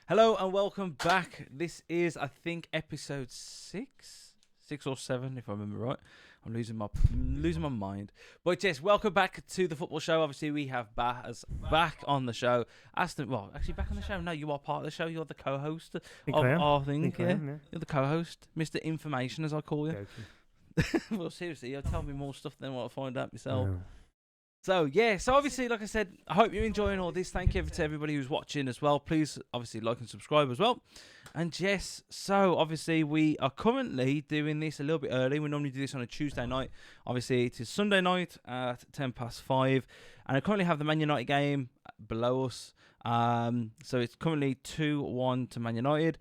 Hello and welcome back. This is, I think, episode 6 or 7, if I remember right. I'm losing my mind. But yes, welcome back to the football show. Obviously, we have Baz back on the show. Aston, well, actually back on the show. No, you are part of the show. You're the co-host of our thing. Yeah, you're the co-host, Mr. Information, as I call you. Well, seriously, you'll tell me more stuff than what I find out myself. No. So obviously, like I said, I hope you're enjoying all this. Thank you to everybody who's watching as well. Please, obviously, like and subscribe as well. And yes, so obviously we are currently doing this a little bit early. We normally do this on a Tuesday night. Obviously, it is Sunday night at 5:10, and I currently have the Man United game below us. So it's currently 2-1 to Man United.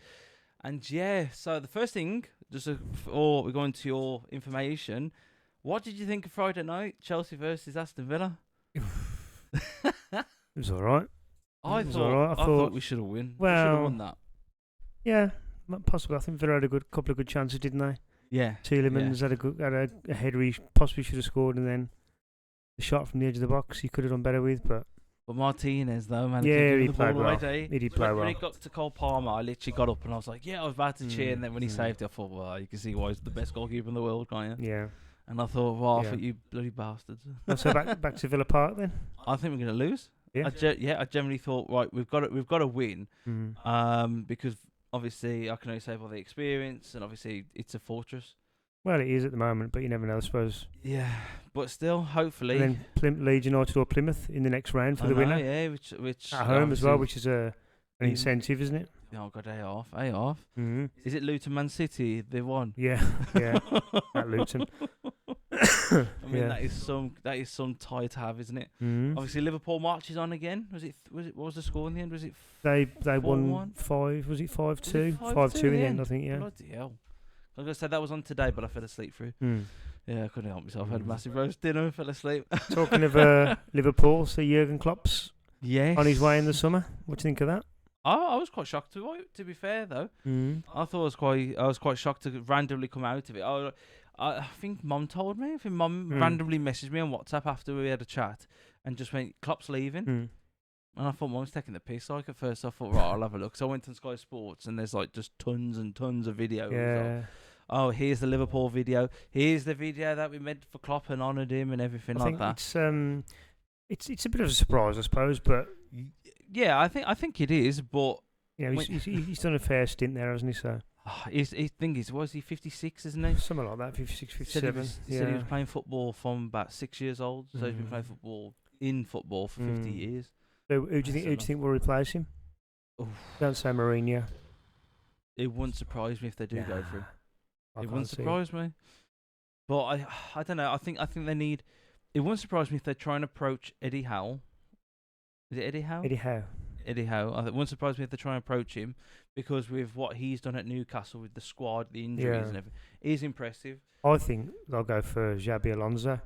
And yeah, so the first thing, just before we go into your information. What did you think of Friday night, Chelsea versus Aston Villa? It was all right. I thought we should have won. Well, we should have won that. Yeah, possibly. I think Villa had a couple of good chances, didn't they? Yeah. Tielemans had a header he possibly should have scored, and then the shot from the edge of the box he could have done better with. But Martinez, though, man. Yeah, he the played ball well. away, He did play well. When he got to Cole Palmer, I literally got up and I was like, yeah, I was about to cheer. And then when he saved it, I thought, well, you can see why he's the best goalkeeper in the world, can't you? Yeah. And I thought, well, I thought you bloody bastards. So back to Villa Park then. I think we're going to lose. Yeah. I generally thought, right, we've got to win. Because obviously I can only say by the experience, and obviously it's a fortress. Well, it is at the moment, but you never know, I suppose. Yeah, but still, hopefully. And then Leeds United or Plymouth in the next round for the winner. Yeah, which at home as well, which is an incentive, isn't it? Oh God, A half. Mm-hmm. Is it Luton Man City? They won. Yeah, at Luton. I mean, that is some tie to have, isn't it? Mm-hmm. Obviously, Liverpool marches on again. Was it? What was the score in the end? Was it? They won 4-1? 5. Was it 5-2? 5-2 in the end, I think. Yeah. Bloody hell! I was gonna say that was on today, but I fell asleep through. Yeah, I couldn't help myself. I had a massive roast dinner and fell asleep. Talking of Liverpool, so Jurgen Klopp's on his way in the summer. What do you think of that? I was quite shocked to be fair though. I thought I was quite shocked to randomly come out of it. I think Mum told me. I think Mum randomly messaged me on WhatsApp after we had a chat and just went, Klopp's leaving. And I thought Mum's taking the piss. Like at first I thought, right, I'll have a look. So I went to Sky Sports and there's like just tons and tons of videos. Yeah. Oh, here's the Liverpool video. Here's the video that we made for Klopp and honoured him and everything like that. It's a bit of a surprise, I suppose, but yeah, I think it is, but he's done a fair stint there, hasn't he? So his thing is, was he 56, isn't he? Something like that, 56, 57. He said he was playing football from about 6 years old, so he's been playing football for 50 years. So who do you think will replace him? Don't say Mourinho. It wouldn't surprise me if they do go through. It wouldn't surprise me. But I don't know. I think they need. It wouldn't surprise me if they try and approach Eddie Howe. Is it Eddie Howe? Eddie Howe. It wouldn't surprise me if they try and approach him because with what he's done at Newcastle with the squad, the injuries and everything, he's impressive. I think they'll go for Xabi Alonso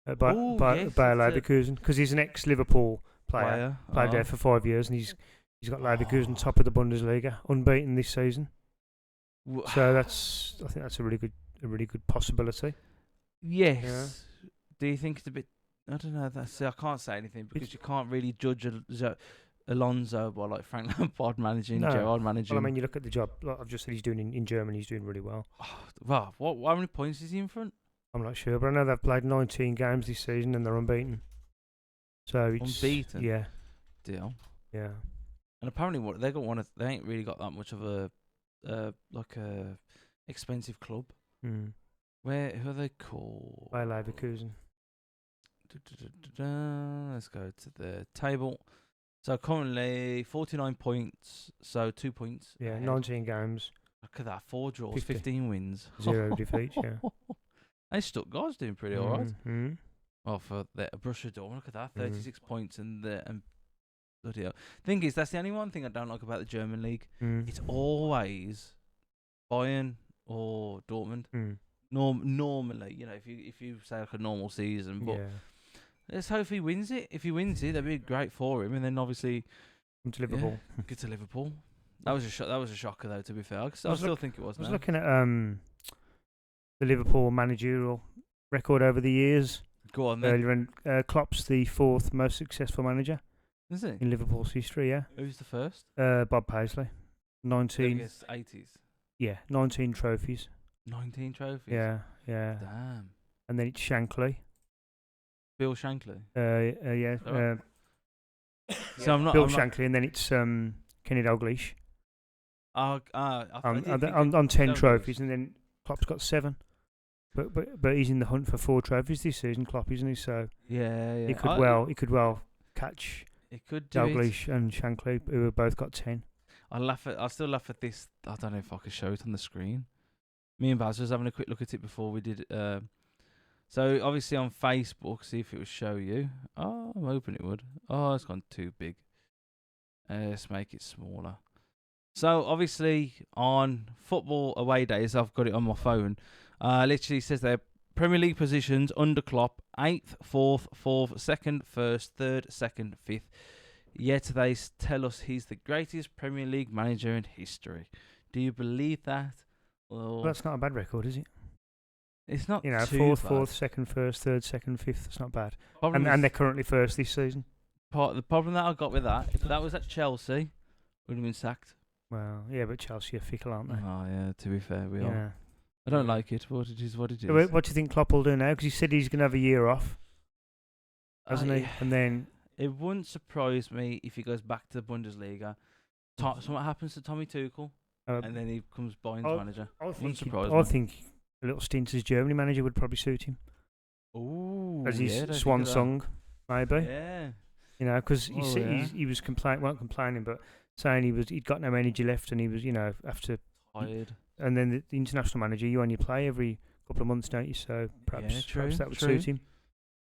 by yes, Leverkusen because he's an ex-Liverpool player. Played there for 5 years and he's got Leverkusen top of the Bundesliga, unbeaten this season. So I think that's a really good possibility. Yes. Yeah. Do you think it's a bit? I don't know. I can't say anything because you can't really judge Alonso by like Frank Lampard managing, Gerrard managing. Well, I mean, you look at the job. Like I've just said, he's doing in Germany. He's doing really well. Wow. How many points is he in front? I'm not sure, but I know they've played 19 games this season and they're unbeaten. So it's unbeaten. Yeah. Deal. Yeah. And apparently, they ain't really got that much of a expensive club. Who are they called? By Leverkusen. Let's go to the table. So currently 49 points, so 2 points. Yeah, ahead. 19 games. Look at that, 4 draws, 15 wins. 0 defeats, yeah. Hey, Stuttgart's doing pretty alright. Well, for the Borussia Dortmund, look at that, 36 points and bloody hell. Thing is, that's the only one thing I don't like about the German league. It's always Bayern or Dortmund. Normally, if you say like a normal season, but let's hope he wins it. If he wins it, that'd be great for him. And then obviously, come to Liverpool. Yeah, get to Liverpool. That was a shocker though. To be fair, I still think it was. I was looking at the Liverpool managerial record over the years. Go on then. Earlier, and Klopp's the 4th most successful manager. Is it? in Liverpool's history. Yeah, Who's the first? Bob Paisley, 19. 80s. Yeah, 19 trophies. 19 trophies. Yeah. Damn. And then it's Shankly. Bill Shankly. Yeah. Alright. So I'm not. Bill Shankly, and then it's Kenny Dalglish I on did think 10 Dalglish. trophies, and then Klopp's got 7. But he's in the hunt for 4 trophies this season, Klopp, isn't he? So Yeah. he could well catch It could do Dalglish and Shankly, who have both got 10. I still laugh at this. I don't know if I could show it on the screen. Me and Baz was having a quick look at it before we did. So obviously on Facebook, see if it would show you. Oh, I'm hoping it would. Oh, it's gone too big. Let's make it smaller. So obviously on football away days, I've got it on my phone. Literally says there Premier League positions under Klopp: 8th, 4th, 4th, 2nd, 1st, 3rd, 2nd, 5th. Yet they tell us he's the greatest Premier League manager in history. Do you believe that? Well, that's not a bad record, is it? It's not. You know, too 4th, bad. 4th, 2nd, 1st, 3rd, 2nd, 5th. That's not bad. Problem And they're currently 1st this season. the problem that I got with that, if that was at Chelsea, would have been sacked. Well, yeah, but Chelsea are fickle, aren't they? Oh yeah, to be fair, we Yeah. are. I don't like it, but it is what it is. So what do you think Klopp will do now? Because he said he's going to have a year off, hasn't he? And then It wouldn't surprise me if he goes back to the Bundesliga. Something happens to Tommy Tuchel, and then he becomes Bayern's manager. I think a little stint as Germany manager would probably suit him. Ooh, As his don't swan think of song, maybe. that. Yeah. You know, because Yeah. he was complaining, but saying he'd got no energy left, and he was, after. Tired. And then the international manager, you only play every couple of months, don't you? So perhaps that would suit him.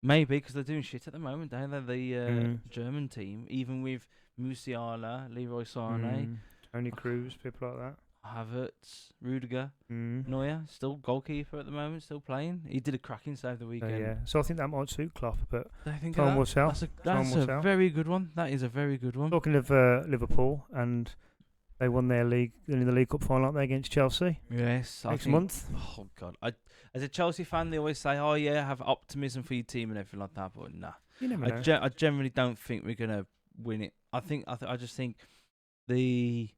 Maybe, because they're doing shit at the moment, don't they? The German team, even with Musiala, Leroy Sané, Tony Cruz, people like that. Havertz, Rudiger, Mm. Neuer, still goalkeeper at the moment, still playing. He did a cracking save the weekend. Yeah, so I think that might suit Klopp, but I think time will tell. That's a very good one. That is a very good one. Talking of Liverpool, and they won their league in the League Cup final, aren't they, against Chelsea Yes, next month. Oh God! As a Chelsea fan, they always say, "Oh yeah, have optimism for your team and everything like that." But nah, You never know. I generally don't think we're gonna win it. I just think the.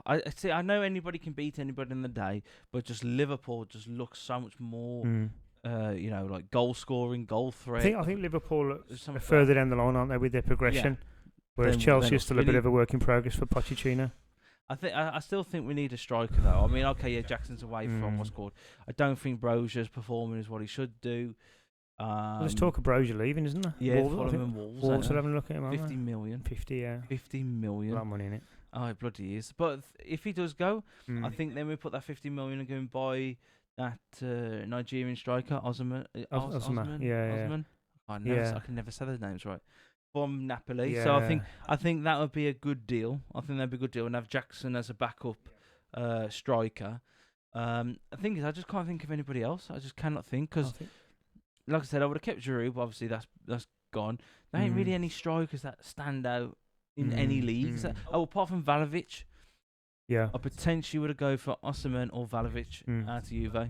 I know anybody can beat anybody in the day, but just Liverpool just looks so much more. Like goal scoring, goal threat. I think Liverpool are further down the line, aren't they, with their progression? Whereas Then Chelsea is still a bit really- of a work in progress for Pochettino. I still think we need a striker though. I mean, okay, yeah, Jackson's away from what's called. I don't think Brozier's performing is what he should do. There's talk of Brozier leaving, isn't there? Yeah, Wolves, Fulham and Wolves. Wolves are having a look at him, aren't 50 they? million. 50, yeah. 50 A million. lot of money in it. Oh, it bloody is. But if he does go, I think then we put that 50 million and go and buy that Nigerian striker, Osman. Osman, yeah. Osman. I can never say those names right. From Napoli. Yeah. So I think that would be a good deal. I think that'd be a good deal, and have Jackson as a backup striker. The thing is, I just can't think of anybody else. I just cannot think because, like I said, I would have kept Giroud, but obviously that's gone. There ain't really any strikers that stand out in any leagues. Apart from Vlahovic. Yeah. I potentially would have go for Osimhen or Vlahovic out of Juve.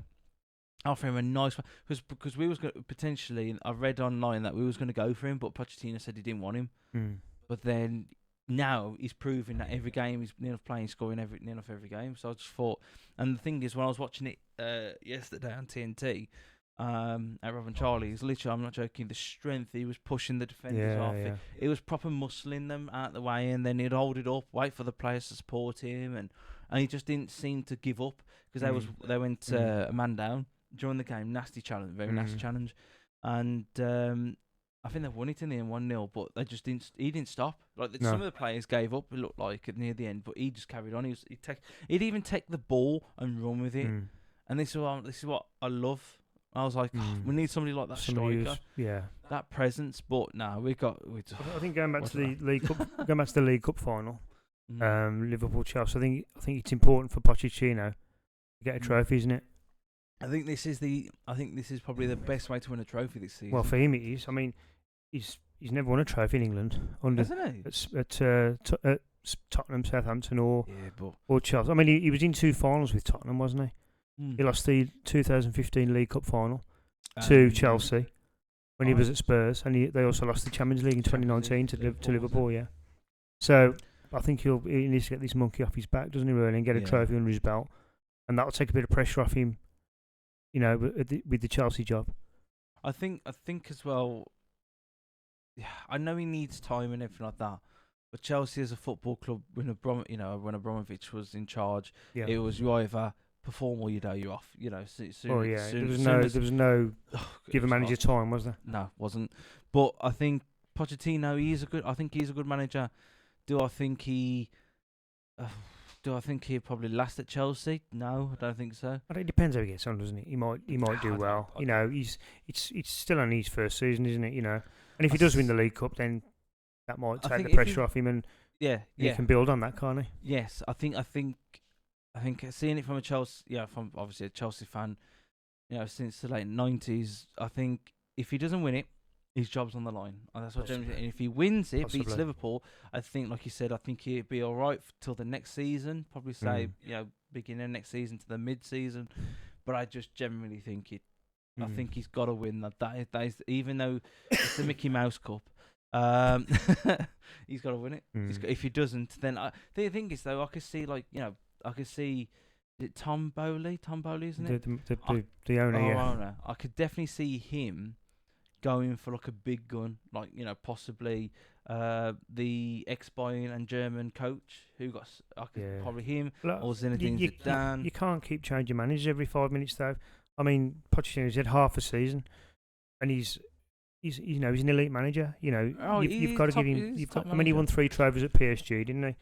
Offer him a nice one because we was going potentially. I read online that we was going to go for him, but Pochettino said he didn't want him. But then now he's proving that every game he's near enough playing, scoring near enough every game. So I just thought, and the thing is, when I was watching it yesterday on TNT at Rob and Charlie's, literally, I'm not joking, the strength he was pushing the defenders off. Yeah. It was proper muscling them out the way, and then he'd hold it up, wait for the players to support him, and he just didn't seem to give up because they went a man down during the game. Nasty challenge, very nasty challenge, and I think they won it in the end 1-0, but they just didn't. He didn't stop. Some of the players gave up. It looked like near the end, but he just carried on. He'd even take the ball and run with it, and this is what I love. I was like, we need somebody like that striker, that presence. But now we got. I think going back to the League Cup final, Liverpool Chelsea. I think it's important for Pochettino to get a trophy, isn't it? I think this is probably the best way to win a trophy this season. Well, for him it is. I mean, he's never won a trophy in England at Tottenham, Southampton, or Chelsea. I mean, he was in 2 finals with Tottenham, wasn't he? He lost the 2015 League Cup final to Chelsea, when he was at Spurs, and they also lost the Champions League in 2019 to Liverpool. Yeah. So I think he needs to get this monkey off his back, doesn't he? Really, and get a trophy under his belt, and that'll take a bit of pressure off him. With the Chelsea job. I think as well. Yeah, I know he needs time and everything like that. But Chelsea as a football club, when Abramovich was in charge, it was you either perform or you're off. There was no give a manager time, was there? No, wasn't. But I think Pochettino, I think he's a good manager. Do I think he'd probably last at Chelsea? No, I don't think so. It depends how he gets on, doesn't it? He might do well. It's still only his first season, isn't it? And if he does win the League Cup, then that might take the pressure off him, and he can build on that, can't he? Yes, I think seeing it from a Chelsea, from obviously a Chelsea fan, since the late 90s, I think if he doesn't win it, his job's on the line. And that's what James. And if he wins it, beats Liverpool, I think, like you said, I think he'd be all right till the next season. Probably say, beginning of next season to the mid-season. But I just generally think it. I think he's got to win that. That is, even though it's the Mickey Mouse Cup. He's got to win it. If he doesn't, then the thing is though, I could see is it Tom Bowley? Tom Bowley, isn't it? The owner, owner. I could definitely see him going for like a big gun, like possibly the ex-Bayern and German coach who got probably him or Zinedine Zidane. You can't keep changing managers every 5 minutes though. I mean, Pochettino's had half a season, and he's an elite manager. You've got to give him. He won 3 trophies at PSG, didn't he?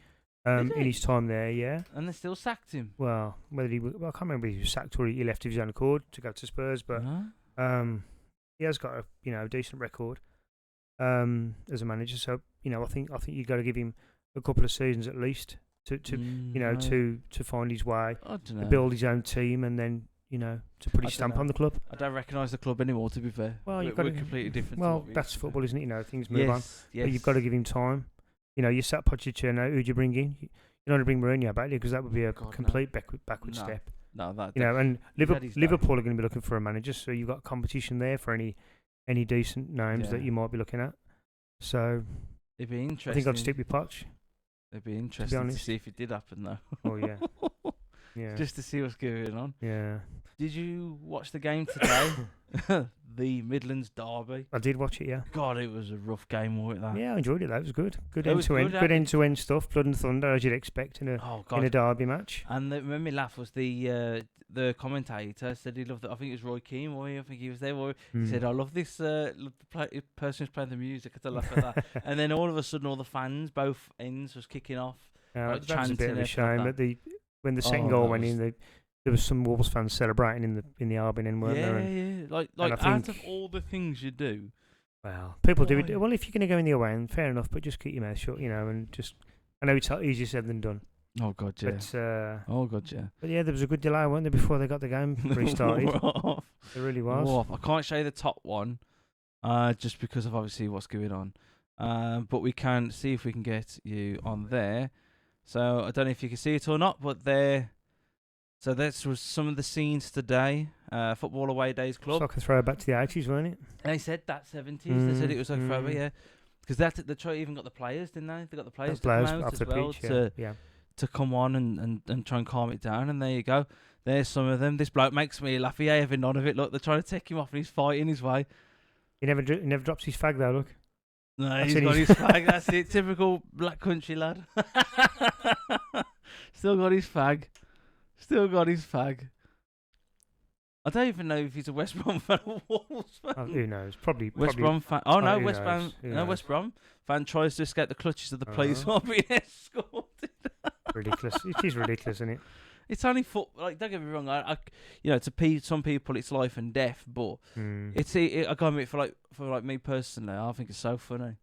In his time there, yeah. And they still sacked him. Well, I can't remember if he was sacked or he left of his own accord to go to Spurs, but he has got a decent record as a manager. So I think you've got to give him a couple of seasons at least to find his way, to build his own team, and then to put his stamp on the club. I don't recognise the club anymore, to be fair. Well, we're completely different. Well, that's football, isn't it? Things move on. Yes. But you've got to give him time. You sat Pochettino. Who'd you bring in? You don't want to bring Mourinho back because that would be a complete backward step. No, that. And Liverpool are going to be looking for a manager, so you've got competition there for any decent names that you might be looking at. So it'd be interesting. I think I'd stick with Poch. It'd be interesting to see if it did happen, though. Oh yeah. Yeah. Just to see what's going on. Yeah. Did you watch the game today? The Midlands Derby. I did watch it, yeah. God, it was a rough game, wasn't it? That? Yeah, I enjoyed it. That was good. Good end-to-end stuff. Blood and thunder, as you'd expect in a derby match. And what made me laugh was the commentator said he loved it. I think it was Roy Keane. I think he was there. He said, "I love this. Love the person who's playing the music." I laugh at that. And then all of a sudden, all the fans, both ends, was kicking off. That was a bit of a shame. When the second goal went in, there was some Wolves fans celebrating in the Albion, weren't there? Yeah. Like out of all the things you do, well, people do it. Well, if you're going to go in the away end, fair enough, but just keep your mouth shut, and just. I know it's easier said than done. Oh God, yeah. But yeah, there was a good delay, weren't there, before they got the game restarted? There really was. I can't show you the top one, just because of obviously what's going on. But we can see if we can get you on there. So I don't know if you can see it or not, but there. So that was some of the scenes today. Football Away Days Club. It's like a throwback to the 80s, weren't it? They said that 70s. They said it was like a throwback, yeah. Because they even got the players, didn't they? They got the players to come out as well to come on and try and calm it down. And there you go. There's some of them. This bloke makes me laugh. He ain't having none of it. Look, they're trying to take him off and he's fighting his way. He never drops his fag though, look. No, he's got his fag. That's it. Typical black country lad. Still got his fag. I don't even know if he's a West Brom fan or Wolves fan. Who knows? Probably West Brom fan. Oh no, West Brom. No, West Brom fan tries to escape the clutches of the police while being escorted. Ridiculous. It is ridiculous, isn't it? It's only don't get me wrong. To some people it's life and death, but I got admit for me personally, I think it's so funny.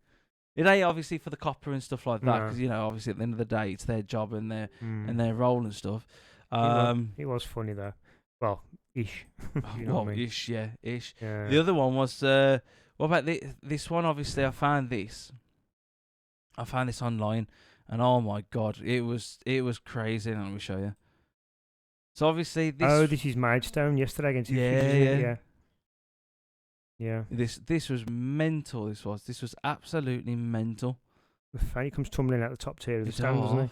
It ain't obviously for the copper and stuff like that, because obviously at the end of the day it's their job and their role and stuff. It was funny though. Well, ish. Ish. Yeah. The other one was what about this one? Obviously, I found this online, and oh my God, it was crazy. Let me show you. So obviously this. Oh, this is Maidstone yesterday against. Yeah. Yeah. This was mental. This was absolutely mental. He comes tumbling out the top tier of the stand, doesn't he?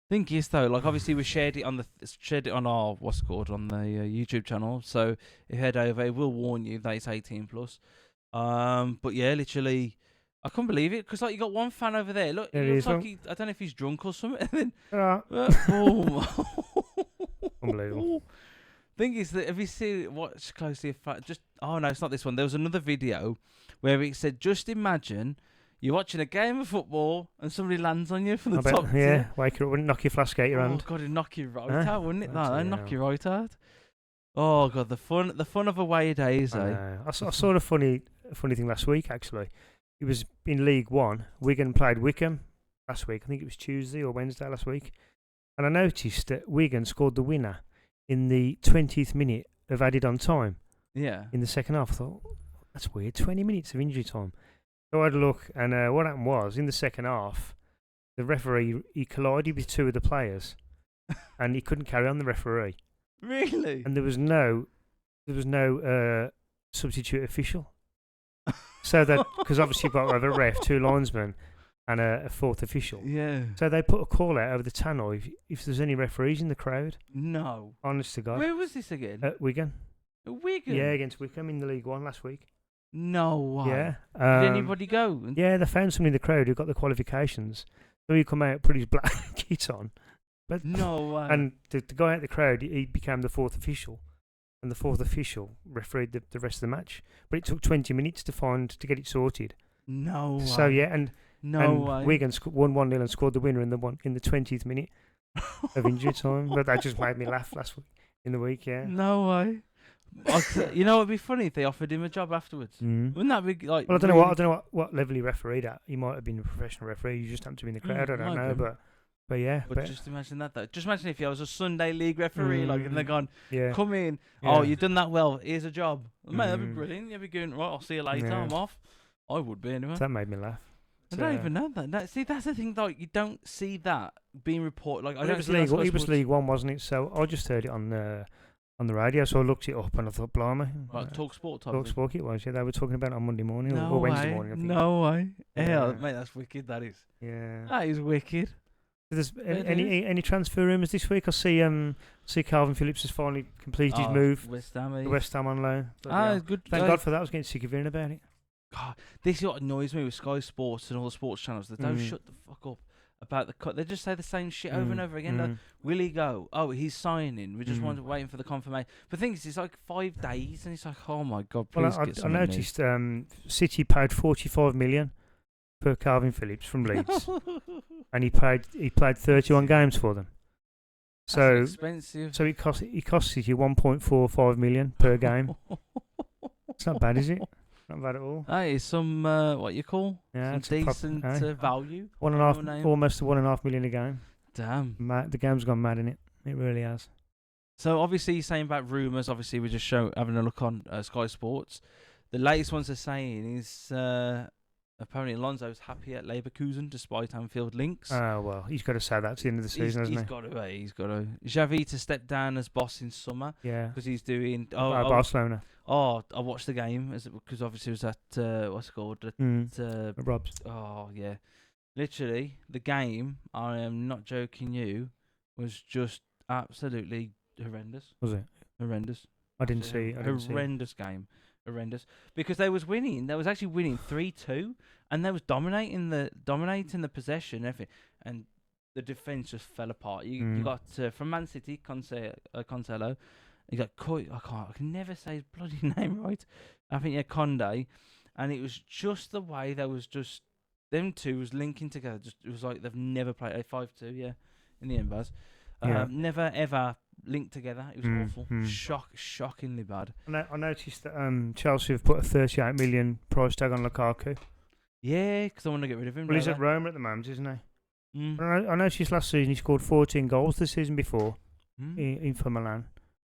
Thing is though, like obviously we shared it on our on the YouTube channel. So if you head over, it will warn you that it's 18 plus. But yeah, literally, I couldn't believe it because like you got one fan over there. Look, he looks like I don't know if he's drunk or something. And then, boom. Unbelievable. Thing is that have you seen watch closely? Oh no, it's not this one. There was another video where it said, just imagine you're watching a game of football and somebody lands on you from the top. Yeah, wake you up, wouldn't knock your flask out your hand. Oh god, it'd knock you right out, wouldn't it? That'd knock you right out. Oh god, the fun of away days, eh? I saw a funny thing last week. Actually, it was in League One. Wigan played Wickham last week. I think it was Tuesday or Wednesday last week, and I noticed that Wigan scored the winner in the 20th minute of added on time. Yeah. In the second half, I thought that's weird. 20 minutes of injury time. So I had a look, and what happened was, in the second half, the referee, he collided with two of the players, and he couldn't carry on, the referee. Really? And there was no substitute official. So that, because obviously you've got to have a ref, two linesmen, and a fourth official. Yeah. So they put a call out over the tannoy if there's any referees in the crowd. No. Honest to God. Where was this again? At Wigan. At Wigan? Yeah, against Wickham in the League One last week. No way. Yeah. Did anybody go? Yeah, they found someone in the crowd who got the qualifications. So he come out, put his black kit on. But no way. And the guy out the crowd, he became the fourth official. And the fourth official refereed the rest of the match. But it took 20 minutes to get it sorted. No way. So, yeah, and way. Wigan won 1-0 and scored the winner in the 20th minute of injury time. But that just made me laugh last week, in the week, yeah. No way. You know, it'd be funny if they offered him a job afterwards. Wouldn't that be like? Well, I don't know what level he refereed at. He might have been a professional referee. You just happened to be in the crowd. I don't know, but yeah. But just imagine that though. Just imagine if I was a Sunday league referee, like, and they're gone, yeah. Come in. Yeah. Oh, you've done that well. Here's a job. Mate, that'd be brilliant. You'd be going, right, I'll see you later. Yeah. I'm off. I would be anyway. So that made me laugh. I don't even know that. See, that's the thing. Like, you don't see that being reported. Like, it was League One, wasn't it? So I just heard it on the radio, so I looked it up and I thought, blimey. Like Talk Sport it was, yeah. They were talking about it on Monday morning or Wednesday morning, I think. No way. Yeah, mate, that's wicked, that is. Yeah. That is wicked. There's any transfer rumours this week? I see Calvin Phillips has finally completed his move. West Ham. To West Ham on loan. Good. Thank God for that. I was getting sick of hearing about it. God, this is what annoys me with Sky Sports and all the sports channels. They don't shut the fuck up about the cut. They just say the same shit over and over again. Like, will he go? Oh, he's signing. We just waiting for the confirmation. But the thing is, it's like 5 days, and it's like, oh my God, please get I noticed City paid 45 million for Calvin Phillips from Leeds, and he played 31 games for them. So that's expensive. So it cost City 1.45 million per game. It's not bad, is it? Not bad at all. That is some what you call some decent value. Almost $1.5 million a game. Damn. The game's gone mad, innit? It really has. So obviously you're saying about rumours. Obviously we're just having a look on Sky Sports. The latest ones they're saying is apparently Alonso's happy at Leverkusen despite Anfield links. Oh well, he's got to say that to the end of the season, hasn't he? He's got to. Xavi to step down as boss in summer. Yeah. Because he's doing Barcelona. Oh, I watched the game because obviously it was at what's it called? At Rob's. Oh yeah, literally the game. I am not joking. You was just absolutely horrendous. Was it horrendous? I didn't see. Horrendous game. Horrendous because they was winning. They was actually winning 3-2, and they was dominating the possession, everything, and the defense just fell apart. You got from Man City, Cancelo. You got I can never say his bloody name right. I think Conde, and it was just the way there was just them two was linking together. Just it was like they've never played a 5-2. Yeah, in the end, Baz. Never ever linked together. It was awful. Shockingly bad. I noticed that Chelsea have put a 38 million price tag on Lukaku. Yeah, because I want to get rid of him. Well, he's at Roma at the moment, isn't he? I noticed last season he scored 14 goals the season before for Milan.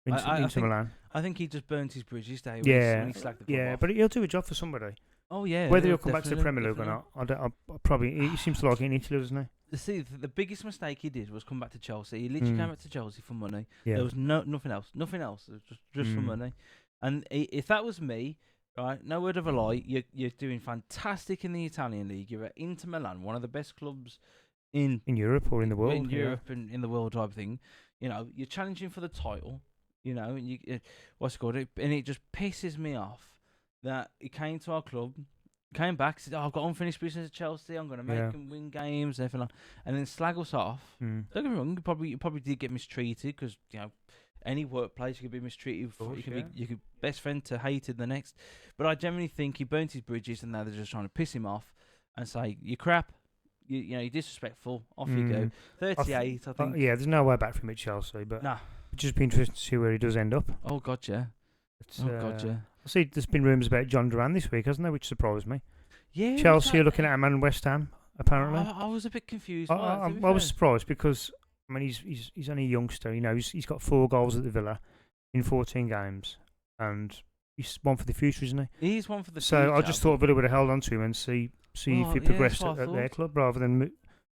Milan. I think he just burnt his bridges there. When he slagged the club off. But he'll do a job for somebody. Oh yeah. Whether he'll come back to the Premier League or not, I probably. He seems to like it in Italy, doesn't he? See, the biggest mistake he did was come back to Chelsea. He literally came back to Chelsea for money. Yeah. There was nothing else. It was just for money. And if that was me, right? No word of a lie. You're doing fantastic in the Italian league. You're at Inter Milan, one of the best clubs in Europe or in the world. In Europe and in the world type thing. You know, you're challenging for the title. You know, and you what's it called? And it just pisses me off that he came to our club, came back, said, "Oh, I've got unfinished business at Chelsea. I'm going to make him win games and everything," like, and then slag us off. Don't get me wrong, you probably did get mistreated because you know any workplace you could be mistreated. You could best friend to hated the next. But I generally think he burnt his bridges, and now they're just trying to piss him off and say, "You're crap. You know, you're disrespectful. Off you go." 38, I think. Yeah, there's no way back from it, Chelsea. But nah, it'd just be interesting to see where he does end up. Oh God, yeah. God, yeah. I see there's been rumours about John Duran this week, hasn't there? Which surprised me. Yeah. Chelsea are looking at him and West Ham, apparently. I was a bit confused. I was surprised because, I mean, he's only a youngster. You know, he's got 4 goals at the Villa in 14 games. And he's one for the future, isn't he? He's one for the future. So I just thought Villa would have held on to him and see if he progressed at their club rather than...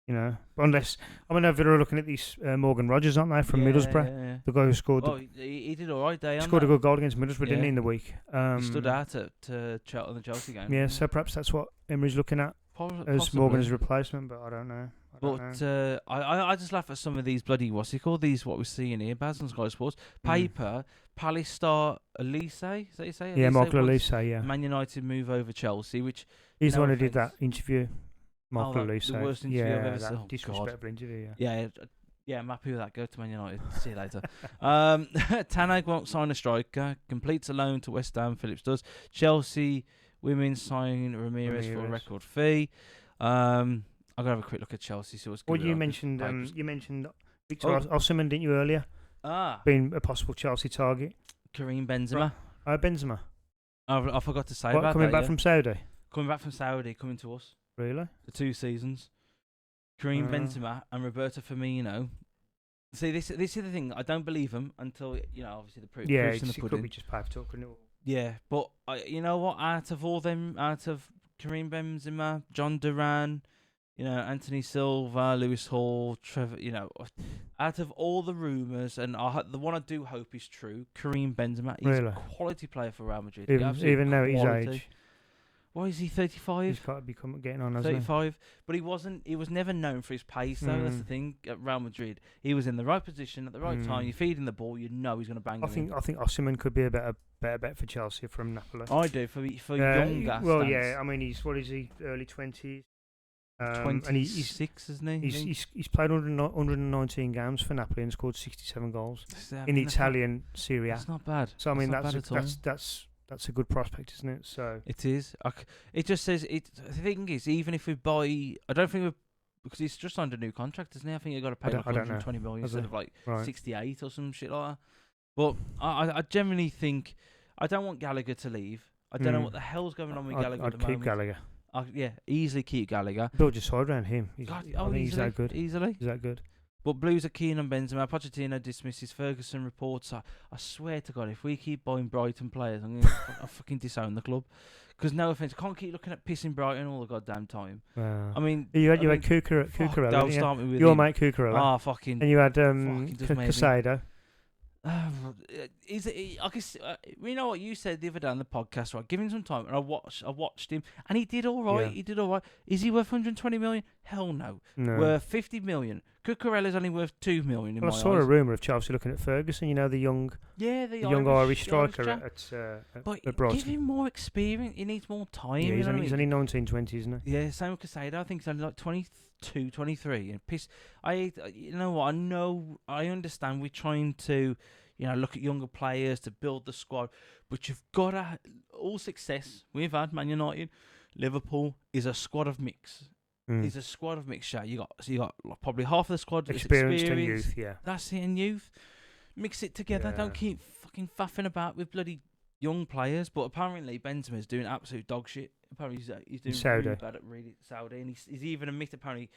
You know, unless I mean, Villa are looking at these Morgan Rogers, aren't they, from Middlesbrough? The guy who scored. He did all right there. Scored a good goal against Middlesbrough, didn't he, in the week? He stood out at the Chelsea game. Yeah, so perhaps that's what Emery's looking at as Morgan as replacement, but I don't know. I just laugh at some of these bloody what we're seeing here, Baz on Sky Sports paper. Palace star Elise, is that you say? Yeah, Michael Elise, yeah. Man United move over Chelsea, which he's the one who did that interview. Michael Elise, the worst interview I've ever seen. Disrespectful interview. Yeah, I'm happy with that. Go to Man United. See you later. Tanag won't sign a striker. Completes a loan to West Ham. Phillips does. Chelsea women sign Ramirez for a record fee. I'm gonna have a quick look at Chelsea. See what's good. Well, you mentioned Victor Osimhen, didn't you, earlier? Being a possible Chelsea target. Karim Benzema. Benzema. I forgot to say about that. Coming back from Saudi. Coming back from Saudi, coming to us. Really? For 2 seasons. Karim Benzema and Roberto Firmino. See, this is the thing. I don't believe him until, you know, obviously the proof's in the pudding. It could be just pipe talk, couldn't it? Yeah, but you know what? Out of Karim Benzema, John Duran, you know, Anthony Silva, Lewis Hall, Trevor, you know, out of all the rumours, and the one I do hope is true, Karim Benzema, he's a quality player for Real Madrid. Even though his age. Why is he 35? He's got to be getting on, hasn't 35. But he was never known for his pace, though. That's the thing. At Real Madrid, he was in the right position at the right time. You feed him the ball, you know he's going to bang it. I think Osimhen could be a better bet for Chelsea from Napoli. I do, for younger. Well, yeah, I mean, what is he, early 20s? 26, isn't he? He's played 119 games for Napoli and scored 67 goals in the Italian Serie A. That's not bad. So, I mean, that's a good prospect, isn't it? So it is. It just says it. The thing is, even if we buy, I don't think because he's just signed a new contract, isn't he? I think you got to pay like 120 million instead of like 68 or some shit like that. But I generally think I don't want Gallagher to leave. I don't know what the hell's going on with Gallagher. I'd keep Gallagher. Easily keep Gallagher. Build your side around him. He's that good. Easily. He's that good. But Blues are keen on Benzema. Pochettino dismisses Ferguson reports. I swear to God, if we keep buying Brighton players, I'm going to fucking disown the club. Because no offence, I can't keep looking at pissing Brighton all the goddamn time. I mean... You had Cucurella, don't start me with your mate Cucurella. Fucking... And you had Casado. I guess you know what you said the other day on the podcast, right? Give him some time, and I watched him, and he did all right. Yeah. He did all right. Is he worth 120 million? Hell no. Worth 50 million. Cucurella's only worth 2 million. I saw a rumour of Chelsea looking at Ferguson. You know, the young Irish striker at Brighton. Give him more experience. He needs more time. Yeah, he's only 19, 20, isn't he? Yeah, same with Casado. I think he's only like 22, 23. And you know what? I understand we're trying to, you know, look at younger players to build the squad, but you've got to all success we've had. Man United, Liverpool is a squad of mix. It's a squad of mixture. You got probably half of the squad experienced and youth. Yeah, that's it. And youth, mix it together. Don't keep fucking faffing about with bloody young players. But apparently Benzema's doing absolute dog shit. Apparently he's doing really bad at Saudi, and he's even admitted apparently.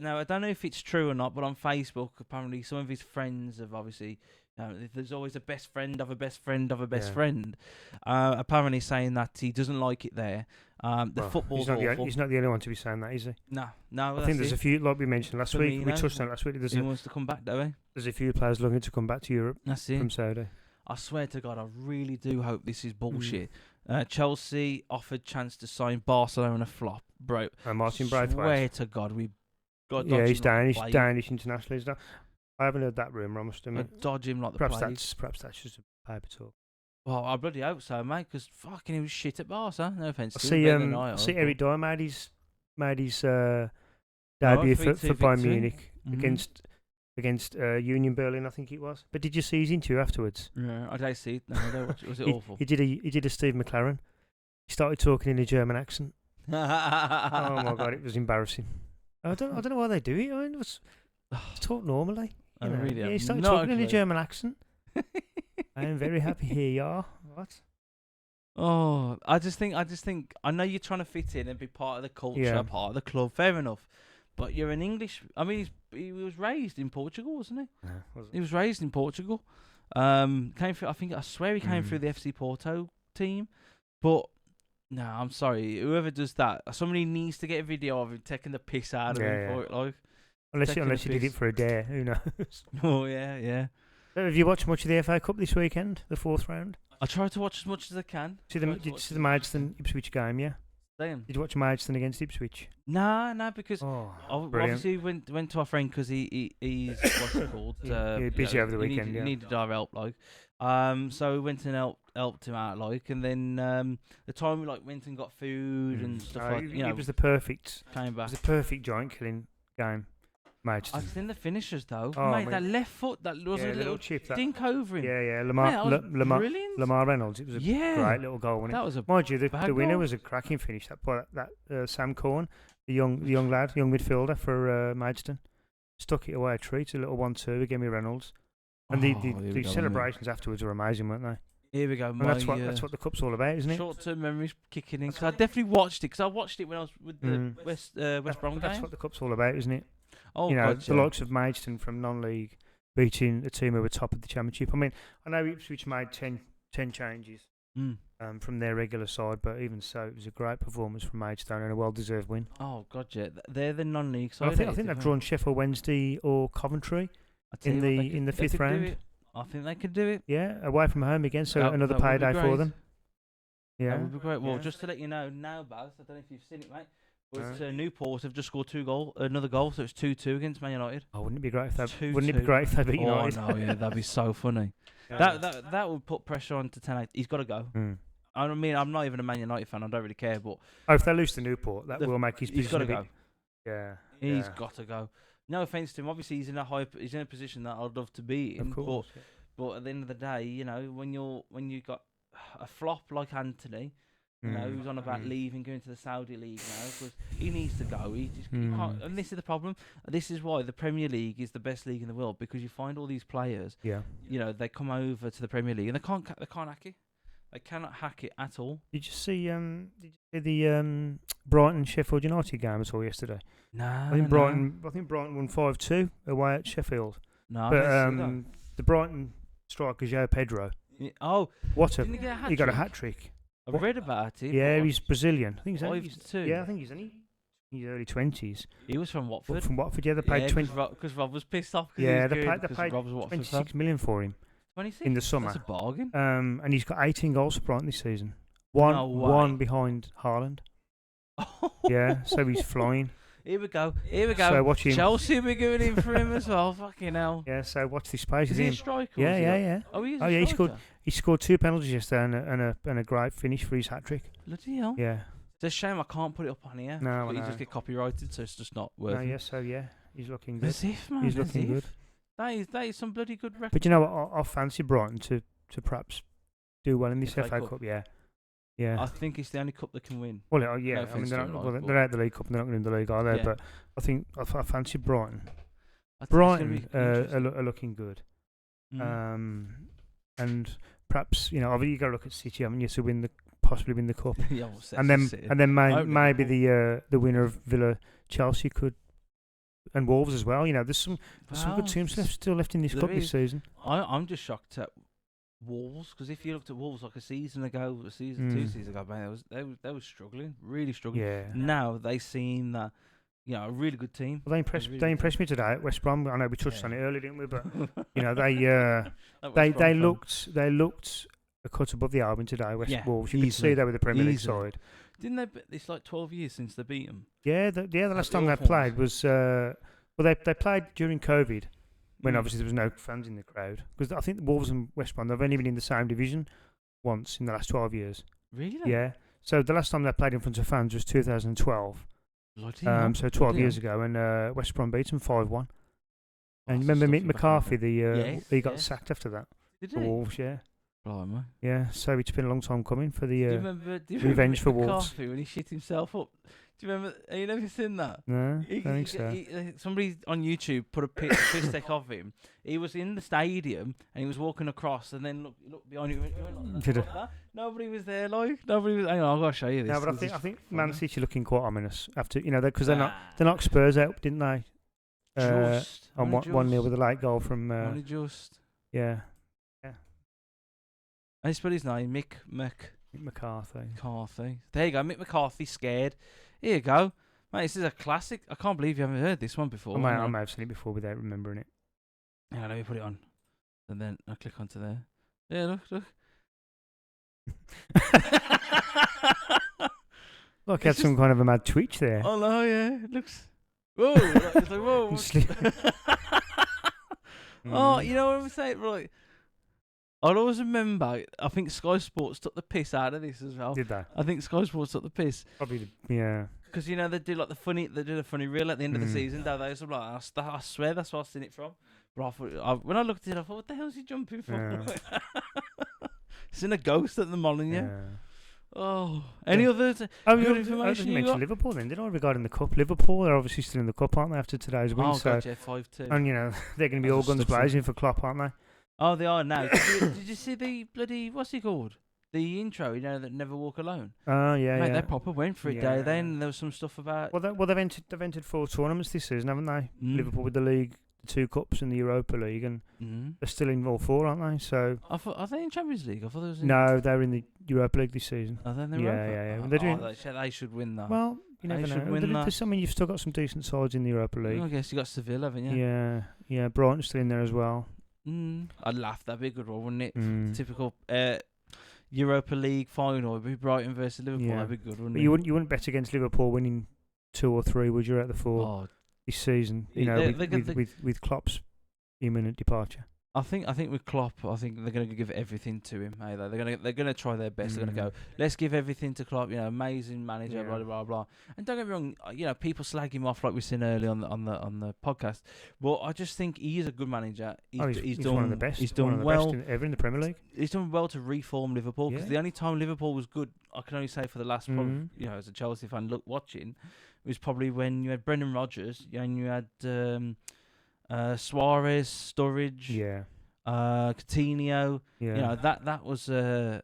Now I don't know if it's true or not, but on Facebook apparently some of his friends have obviously. There's always a best friend of a best friend of a best friend. Apparently saying that he doesn't like it there. Football's awful. He's not the only one to be saying that, is he? No. I think there's a few, like we mentioned last week. We touched on it last week. He wants to come back, don't he? There's a few players looking to come back to Europe. That's it. From Saudi. I swear to God, I really do hope this is bullshit. Chelsea offered chance to sign Barcelona flop, bro. Martin Braithwaite. Swear to God, we got he's Danish international. He's not. I haven't heard that rumour, I must admit. Dodge him like the perhaps plague. Perhaps that's just a paper talk. Well, I bloody hope so, mate, because fucking he was shit at Barca. No offence to him. I see Eric Dyer made his debut for Bayern Munich against Union Berlin, I think it was. But did you see his interview afterwards? Yeah, I didn't see it. No, I don't watch it. Was it awful? He did a Steve McLaren. He started talking in a German accent. Oh my God, it was embarrassing. I don't know why they do it. I mean, talk normally. You know. Really he started talking in a German accent. I am very happy here you are. What? Oh, I just think I know you're trying to fit in and be part of the culture, part of the club. Fair enough, but you're an English. I mean, he was raised in Portugal, wasn't he? No, wasn't. He was raised in Portugal. Came through. I swear he came through the FC Porto team, but. No, I'm sorry. Whoever does that, somebody needs to get a video of him taking the piss out of him for it, like. Unless you did it for a dare, who knows? Oh yeah. Have you watched much of the FA Cup this weekend, the 4th round? I try to watch as much as I can. Did you see the Maidstone Ipswich game? Yeah. Damn. Did you watch Maidstone against Ipswich? No, because I obviously went to our friend because he's what's it called? Busy over the weekend. He needed our help, like. So we went and helped him out, like, and then the time we went and got food and stuff it was the perfect. Came back. It was the perfect joint killing game. Maidstone. I've seen the finishers though. Oh, mate, that left foot that was a little chip dink over him. Yeah. Brilliant. Lamar Reynolds. It was a great little goal. Wasn't it? That was a mind you, the winner goal. was a cracking finish. That Sam Corn, the young midfielder for Maidstone, stuck it away a treat. A little 1-2 again with Reynolds. And the celebrations afterwards were amazing, weren't they? Here we go. And that's what the cup's all about, isn't it? Short-term memories kicking in. Because I definitely watched it. Because I watched it when I was with the West Brom game. That's what the cup's all about, isn't it? Oh, the likes of Maidstone from non-league beating a team who were top of the championship. I mean, I know Ipswich made 10 changes from their regular side, but even so, it was a great performance from Maidstone and a well-deserved win. Oh God, yeah, they're the non-league side. I think they've drawn Sheffield Wednesday or Coventry in the 5th round. I think they could do it. Yeah, away from home again, so another payday for them. Yeah, that would be great. Well, just to let you know now, Baz, I don't know if you've seen it, mate. But Newport have just scored another goal, so it's 2-2 against Man United. Oh, wouldn't it be great if they beat United? Oh no, yeah, that'd be so funny. That would put pressure on to 10. He's got to go. I mean, I'm not even a Man United fan. I don't really care, but if they lose to Newport, that will make his position. He's got to go. Yeah, he's got to go. No offense to him. Obviously, he's in a position that I'd love to be in. Of course. But at the end of the day, you know, when you got a flop like Anthony. You know, who's on about leaving, going to the Saudi League now, because he needs to go. He can't, and this is the problem. This is why the Premier League is the best league in the world, because you find all these players. Yeah. You know, they come over to the Premier League and they can't hack it. They cannot hack it at all. Did you see the Brighton Sheffield United game at all yesterday? No. I think Brighton won 5-2 away at Sheffield. No. But the Brighton striker João Pedro. Yeah, he got a hat trick. I've read about it. Yeah, he's Brazilian. I think he's he's early 20s. He was from Watford. From Watford, yeah. They paid 20. Because Rob was pissed off. Yeah, they paid 26 million for him. 26 in the summer. That's a bargain. And he's got 18 goals for Brighton this season. One behind Haaland. Yeah, so he's flying. Here we go. So watch him. Chelsea will be going in for him as well. Fucking hell. Yeah, so watch this space. Is he a striker? Yeah. Oh, he is a striker? He scored 2 penalties yesterday and a great finish for his hat trick. Bloody hell. Yeah. It's a shame I can't put it up on here. No, you just get copyrighted, so it's just not worth it. He's looking good. As if, man. He's looking good. That is some bloody good record. But you know what? I fancy Brighton to perhaps do well in this FA Cup. Yeah. I think it's the only cup that can win. Well, yeah. No, I mean, they're out the League Cup. They're not going to win the league, are they? Yeah. But I think I fancy Brighton. Brighton are looking good. And perhaps you got to look at City, haven't you, to possibly win the cup. and then maybe the winner of Villa Chelsea could, and Wolves as well. You know, there's some good teams still left in this cup this season. I'm just shocked at Wolves, because if you looked at Wolves like a season ago, 2 seasons ago, man, they was struggling, really struggling. Yeah. Now they seem that a really good team. Well, they impressed me today at West Brom. I know we touched on it earlier, didn't we? But they looked a cut above the Albion today. West Wolves. You could easily. see they were the Premier League Easily. side. Didn't they? It's like 12 years since they beat them. Yeah, the last time they played was they played during COVID when obviously there was no fans in the crowd, because I think the Wolves and West Brom, they've only been in the same division once in the last 12 years. Really? Yeah. So the last time they played in front of fans was 2012. So 12 years ago, and West Brom beat them 5-1. And remember Mick McCarthy, he got sacked after that. Did the he? Wolves, yeah. Blimey. Yeah, so it's been a long time coming for the do you remember revenge for Wolves. McCarthy when he shit himself up? Do you remember? Have you never seen that? No, I think so. Somebody on YouTube put a piss take of him. He was in the stadium and he was walking across, and then look behind him. Like that. Nobody was there. Nobody was. Hang on, I've got to show you this. No, but I think Man City looking quite ominous after because they knocked Spurs out, didn't they? Just on 1-0 with a late goal from. Only just. Yeah. I spell his name, Mick McCarthy. There you go, Mick McCarthy, scared. Here you go. Mate, this is a classic. I can't believe you haven't heard this one before. I may have seen it before without remembering it. Yeah, let me put it on. And then I'll click onto there. Yeah, look. Look, had some kind of a mad twitch there. Oh, no, yeah. It looks... Whoa. It's like, whoa. Oh, you know what I'm saying? Right. I'll always remember, I think Sky Sports took the piss out of this as well. Did they? I think Sky Sports took the piss. Probably, yeah. Because, they do like the funny reel at the end of the season, don't they? So I'm like, I swear that's where I've seen it from. But when I looked at it, I thought, what the hell is he jumping for? Yeah. It's in a ghost at the Molyneux. Yeah. Oh, any other good information? I didn't mention Liverpool then, did I? Regarding the cup, Liverpool, they're obviously still in the cup, aren't they? After today's win, God, yeah, 5-2. And they're going to be all guns blazing for Klopp, aren't they? Oh, they are now. Did you see the bloody what's he called? The intro, that Never Walk Alone. Oh yeah, Mate, yeah. They proper went for it. Then there was some stuff about. Well, they've entered 4 tournaments this season, haven't they? Liverpool with the league, the 2 cups, and the Europa League, and they're still in all 4, aren't they? So are they in Champions League? I thought they was. No, they're in the Europa League this season. Are they in the Europa? Yeah. They're doing. They should win that. Well, you never know. You've still got some decent sides in the Europa League. I guess you got Seville, haven't you? Yeah. Brighton's still in there as well. I'd laugh. That'd be a good one, wouldn't it? Typical Europa League final. It'd be Brighton versus Liverpool. That'd be good, wouldn't it? You wouldn't bet against Liverpool winning 2 or 3, would you? Out of the 4 this season, with Klopp's imminent departure. I think with Klopp, I think they're going to give everything to him. Hey, they're going to try their best. They're going to go, let's give everything to Klopp. Amazing manager, blah blah blah. And don't get me wrong, people slag him off like we've seen earlier on the podcast. But I just think he is a good manager. He's done one of the best. He's done well ever in the Premier League. He's done well to reform Liverpool, because the only time Liverpool was good, I can only say for the last, as a Chelsea fan, watching, was probably when you had Brendan Rodgers and you had Suarez, Sturridge, Coutinho. That was a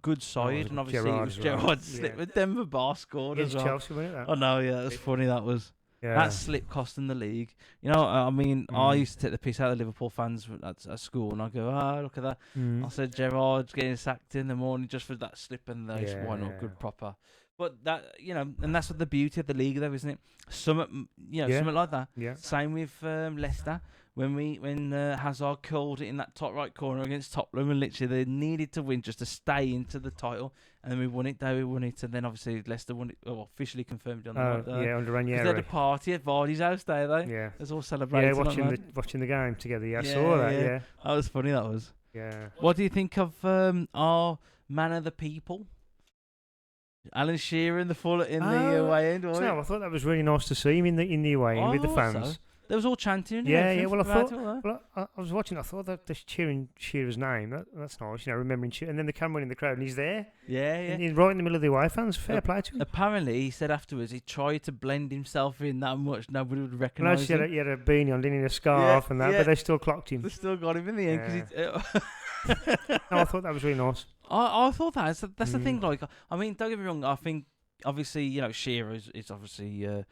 good side, and obviously it was Gerrard slip with Denver Bar scored as well. Chelsea, wasn't it? Oh no, that was funny. That was that slip costing the league. I used to take the piss out of Liverpool fans at school, and I go, look at that. I said Gerrard's getting sacked in the morning just for that slip, and they why not good proper. But that and that's what the beauty of the league, though, isn't it? Something like that. Yeah. Same with Leicester when Hazard curled it in that top right corner against Tottenham, and literally they needed to win just to stay into the title, and then we won it. And then obviously Leicester won it. Officially confirmed on the under Ranieri. They had a party at Vardy's house, there, they. Yeah. It was all celebrating. Yeah, watching the game together. Yeah, I saw that. Yeah. That was funny. That was. Yeah. What do you think of our man of the people? Alan Shearer in the away end. No, I thought that was really nice to see him in the away end with the fans. So. There was all chanting. Yeah. Well, I was watching. I thought that they're cheering Shearer's name. That's nice. Remembering Shearer. And then the camera in the crowd, and he's there. Yeah. And he's right in the middle of the away fans. Fair play to him. Apparently, he said afterwards he tried to blend himself in that much nobody would recognise him. He had a beanie on, didn't he? A scarf and that, but they still clocked him. They still got him in the end. No, I thought that was really nice. I thought that's the thing. Like, don't get me wrong. I think obviously, Shearer is obviously a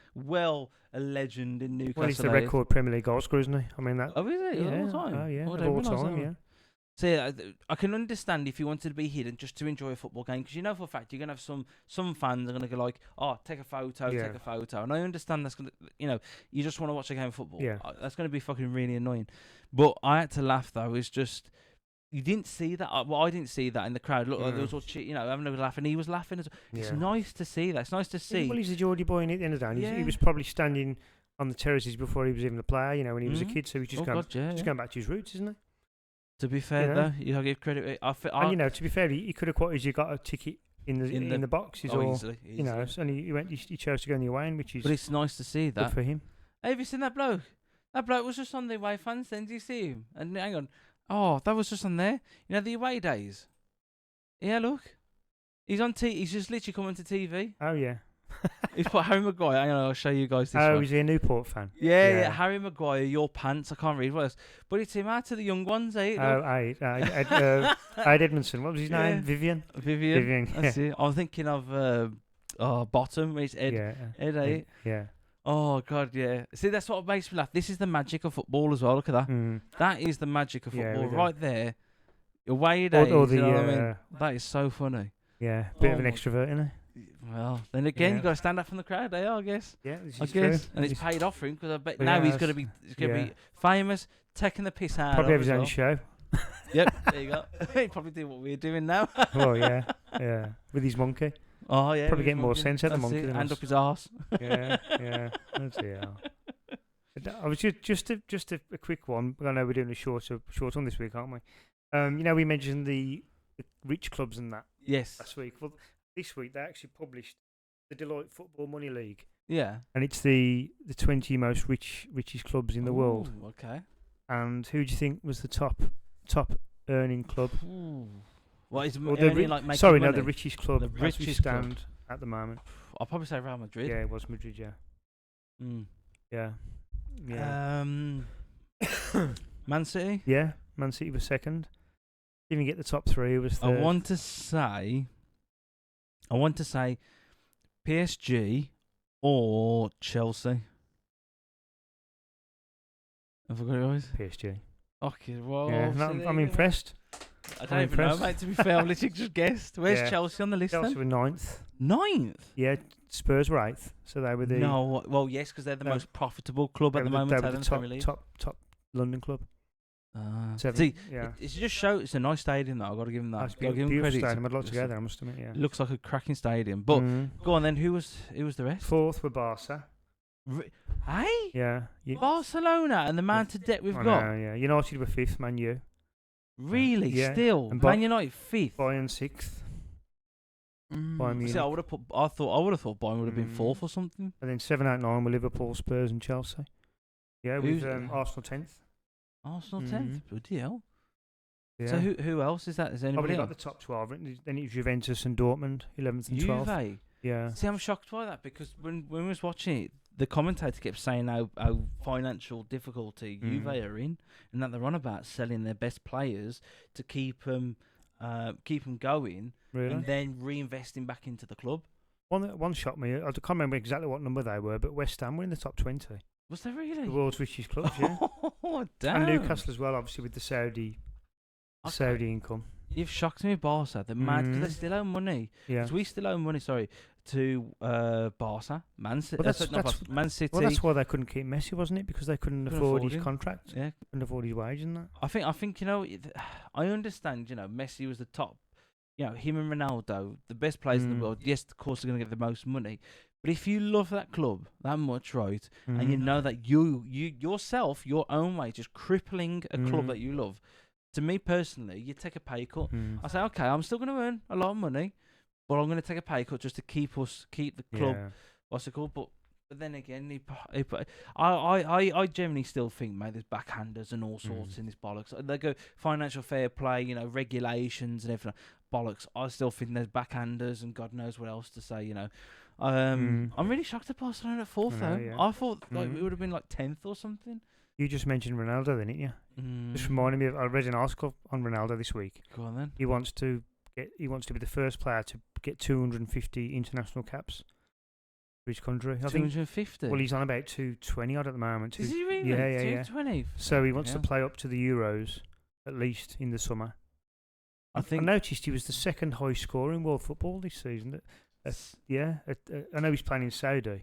legend in Newcastle. Well, he's the record Premier League goal scorer, isn't he? That. Oh, is it? Yeah, all time. Oh, yeah, all time. Yeah. So I can understand if you wanted to be hidden just to enjoy a football game, because for a fact you're gonna have some fans are gonna go like, take a photo, and I understand that's gonna, you just want to watch a game of football. Yeah. That's gonna be fucking really annoying. But I had to laugh though. It's just You didn't see that. Well, I didn't see that in the crowd. Look, like there was all having a laugh, and he was laughing as well. It's nice to see that. It's nice to see. Well, he's a Geordie boy, and at the end of the day, he was probably standing on the terraces before he was even a player, when he was a kid. So he's just going back to his roots, isn't he? To be fair, though, you gotta give credit. And to be fair, he could have quite easily got a ticket in the boxes, or easily. and he chose to go in the away end, which is. But it's nice to see that good for him. Hey, have you seen that bloke? That bloke was just on the away fans. Then do you see him? And hang on, that was just on there. The away days. Yeah, look, he's on He's just literally coming to TV. Oh yeah. He's put Harry Maguire. Hang on, I'll show you guys this one. Oh, is he a Newport fan? Yeah. Harry Maguire, your pants. I can't read what else. But it's him out to the young ones, eh? Ed Edmondson. What was his name? Vivian. That's it. I'm thinking of Bottom. It's Ed. Ed, eh? Yeah. Oh, God, yeah. See, that's what makes me laugh. This is the magic of football as well. Look at that. That is the magic of football right there. Away days, you know what I mean? That is so funny. Yeah, bit of an extrovert, isn't he? Well, then again, you got to stand up from the crowd, I guess. Yeah, this I is guess, true. and it's paid off for him because I bet now he's going to be famous, taking the piss out. Probably have his own show. Yep, there you go. He probably do what we're doing now. Oh yeah, with his monkey. Oh yeah, probably getting more sense out of the monkey. Hand up his arse. Yeah. That's it. I was just a quick one. I know we're doing a short one this week, aren't we? We mentioned the rich clubs and that. Yes. Last week. Well, this week they actually published the Deloitte Football Money League. Yeah. And it's the 20 most richest clubs in the world. Okay. And who do you think was the top earning club? What is the richest club the richest as we stand club at the moment. I'll probably say Real Madrid. Yeah, it was Madrid. Yeah. Yeah. Man City. Yeah, Man City was second. Didn't even get the top three. It was third. I want to say PSG or Chelsea. Have I got it right? PSG. Okay, well, yeah, I'm impressed. I don't even know, mate, to be fair. I've literally just guessed. Where's Chelsea on the list Chelsea then? were 9th. 9th? Yeah, Spurs were 8th. So they were the... No, well, yes, because they're the most profitable club at the moment. They were the top London club. See, it just shows it's a nice stadium though. I've got to give him that. It's a beautiful stadium. I'd like to go there, I must admit, It looks like a cracking stadium. But go on then, who was the rest? 4th were Barca. Hey? Yeah. Barcelona and the amount of debt we've got. Yeah. United were 5th, Man U. Really? Yeah. Still? And Man United 5th? Bayern 6th. Bayern Munich. See, I would have thought Bayern would have been 4th or something. And then 7, 8, 9 were Liverpool, Spurs and Chelsea. Yeah, with Arsenal 10th. Arsenal 10th? Bloody hell. Yeah. So who else is that? Is anybody else? Got the top 12. Then it was Juventus and Dortmund, 11th and 12th. Juve? Yeah. See, I'm shocked by that because when we was watching it, the commentator kept saying how financial difficulty Juve are in, and that they're on about selling their best players to keep them going, and then reinvesting back into the club. One shocked me. I can't remember exactly what number they were, but West Ham were in the top 20. Was there really? The world's richest clubs, yeah. Oh, damn. And Newcastle as well, obviously with the Saudi income. You've shocked me with Barca. They're mad because they still owe money. Yeah. Because we still owe money, to Barca, Man City. Man City. Well, that's why they couldn't keep Messi, wasn't it? Because they couldn't afford his contract. Yeah. Couldn't afford his wage and that. I think I understand, Messi was the top, him and Ronaldo, the best players in the world. Yes, of course they're going to get the most money. But if you love that club that much, right, and you know that you yourself, your own way, just crippling a club that you love, to me personally, you take a pay cut. I say, okay, I'm still going to earn a lot of money, but I'm going to take a pay cut just to keep the club. Yeah. What's it called? But then again, I generally still think, mate, there's backhanders and all sorts in this bollocks. They go financial fair play, regulations and everything. Bollocks. I still think there's backhanders and God knows what else to say. I'm really shocked at Barcelona at 4th though. Yeah. I thought we would have been like 10th or something. You just mentioned Ronaldo, then, didn't you? Just reminded me I read an article on Ronaldo this week. Go on then. He wants to be the first player to get 250 international caps for his country. 250. Well, he's on about 220 odd at the moment. Is he really? Yeah. 220. So he wants to play up to the Euros at least in the summer. I noticed he was the second highest scorer in world football this season. I know he's playing in Saudi,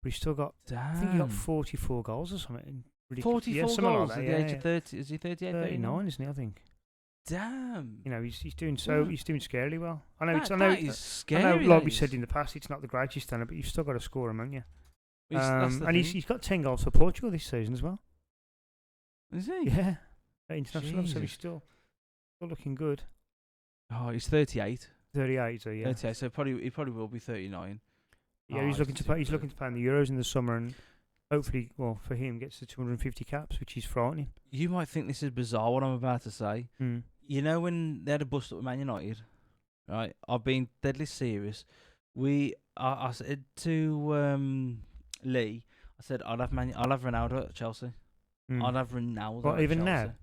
but he's still got. Damn. I think he got 44 goals or something. 44 goals like that. At the age of 30? Is he 38? 39, isn't he? I think. Damn. You know, he's doing scarily well. I know That is scary. I know, like we said in the past, it's not the greatest standard, but you've still got to score him, haven't you? And he's got 10 goals for Portugal this season as well. Is he? Yeah, at international, so Jesus. he's still looking good. Oh, he's 38. 38, so yeah. 38, so he probably will be 39. Yeah, he's looking to play. He's looking to play in the Euros in the summer, and hopefully, well, for him, gets to 250 caps, which is frightening. You might think this is bizarre what I'm about to say. Mm. You know when they had a bust up with Man United, right? I've been deadly serious. I said to Lee, I said I'll have Ronaldo at Chelsea. I'd have Ronaldo. What, at even Chelsea. now?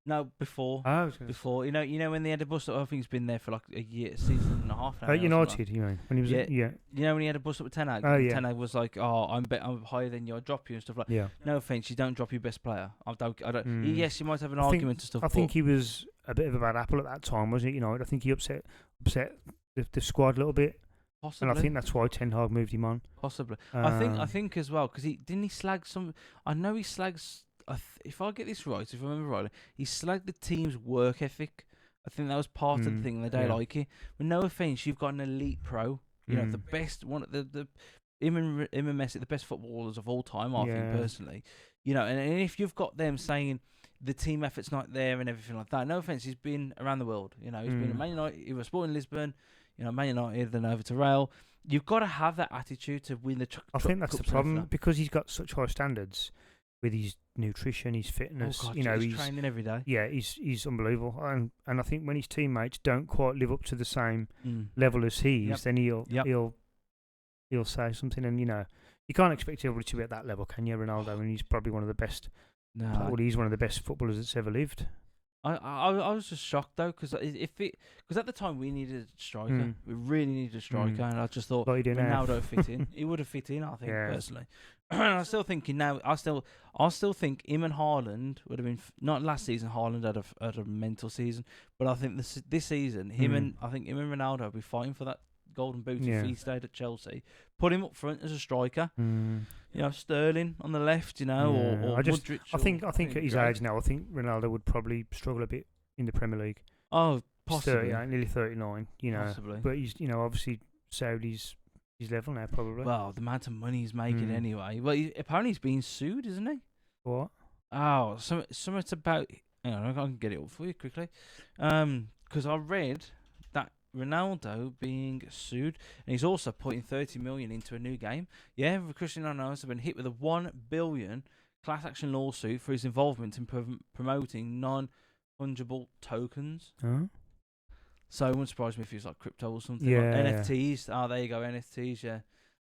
No, before. Oh, before. You know when they had a bust up, I think he's been there for like a season and a half now. At United, you mean? When he was You know when he had a bust up with Ten Hag? Oh, yeah. Ten Hag was like, I'm higher than you, I'll drop you and stuff like that. Yeah. No offense, you don't drop your best player. I don't. Yes, you might have an I think- argument and stuff. I think he was a bit of a bad apple at that time, wasn't he? You know, I think he upset the squad a little bit, possibly. and I think that's why Ten Hag moved him on. Possibly. I think as well because he slag some. I know he slags. If I get this right, if I remember right, he slagged the team's work ethic. I think that was part of the thing. They don't like it. But no offense, you've got an elite pro. You know, the best one. Him and Messi, the best footballers of all time. I think personally. You know, and if you've got them saying the team effort's not there and everything like that. No offense, he's been around the world. You know, he's been at Man United. He was born in Lisbon. You know, Man United, then over to Real. You've got to have that attitude to win the. I think that's the problem because he's got such high standards with his nutrition, his fitness. Oh God, you know, he's training every day. Yeah, he's unbelievable, and I think when his teammates don't quite live up to the same level as he is, then he'll say something, and you know, you can't expect everybody to be at that level, can you, Ronaldo? And he's probably one of the best. No, well, he's one of the best footballers that's ever lived. I was just shocked though because at the time we needed a striker, we really needed a striker, and I just thought Ronaldo fit in. He would have fit in, I think personally. I'm still thinking now. I still think him and Haaland would have been not last season. Haaland had a mental season, but I think this season him and Ronaldo will be fighting for that golden boot if he stayed at Chelsea. Put him up front as a striker. You know, Sterling on the left. You know, or Modric. I think at his age now, I think Ronaldo would probably struggle a bit in the Premier League. Oh, possibly. 38, nearly 39. You know, possibly. But he's obviously Saudi's level now, probably. Well, the amount of money he's making anyway. Well, apparently he's being sued, isn't he? What? Oh, something about. Hang on, I can get it up for you quickly. Because I read that Ronaldo being sued, and he's also putting 30 million into a new game. Yeah, Cristiano Ronaldo has been hit with a 1 billion class action lawsuit for his involvement in promoting non-fungible tokens. Huh? So it wouldn't surprise me if it was like crypto or something. Yeah, like NFTs. Oh, there you go, NFTs. Yeah,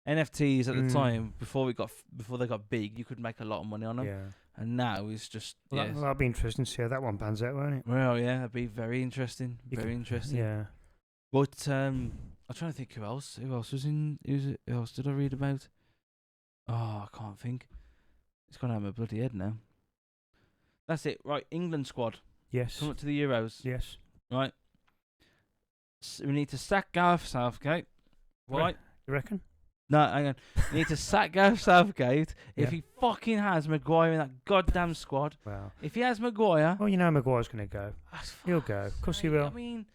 NFTs at the time before they got big, you could make a lot of money on them. Yeah. And now it's just that'll be interesting to see how that one pans out, won't it? Well, yeah, that'd be very interesting. Interesting. Yeah. But I'm trying to think who else. Who else was in? Who else did I read about? Oh, I can't think. It's gone out of my bloody head now. That's it. Right, England squad. Yes. Come up to the Euros. Yes. Right. We need to sack Gareth Southgate. Right? You reckon? No, hang on. We need to sack Gareth Southgate if he fucking has Maguire in that goddamn squad. Wow. If he has Maguire... Well, you know Maguire's going to go. He'll go. Of course he will. I mean,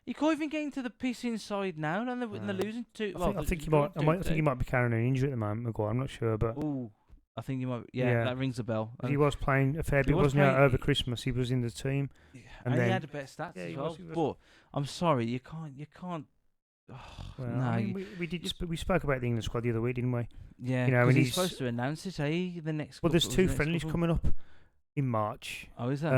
he can't even get into the pissing side now, and they're losing two... I think he might be carrying an injury at the moment, Maguire. I'm not sure, but... Ooh. I think he might... Yeah, that rings a bell. He was playing a fair bit, wasn't he? Over Christmas, he was in the team. Yeah, and then, he had the best stats as well. But I'm sorry, you can't... Oh, well, no, I mean, we spoke about the England squad the other week, didn't we? Yeah, you know, and he's supposed to announce it, the next. Well, there's two friendlies coming up in March. Oh, is that?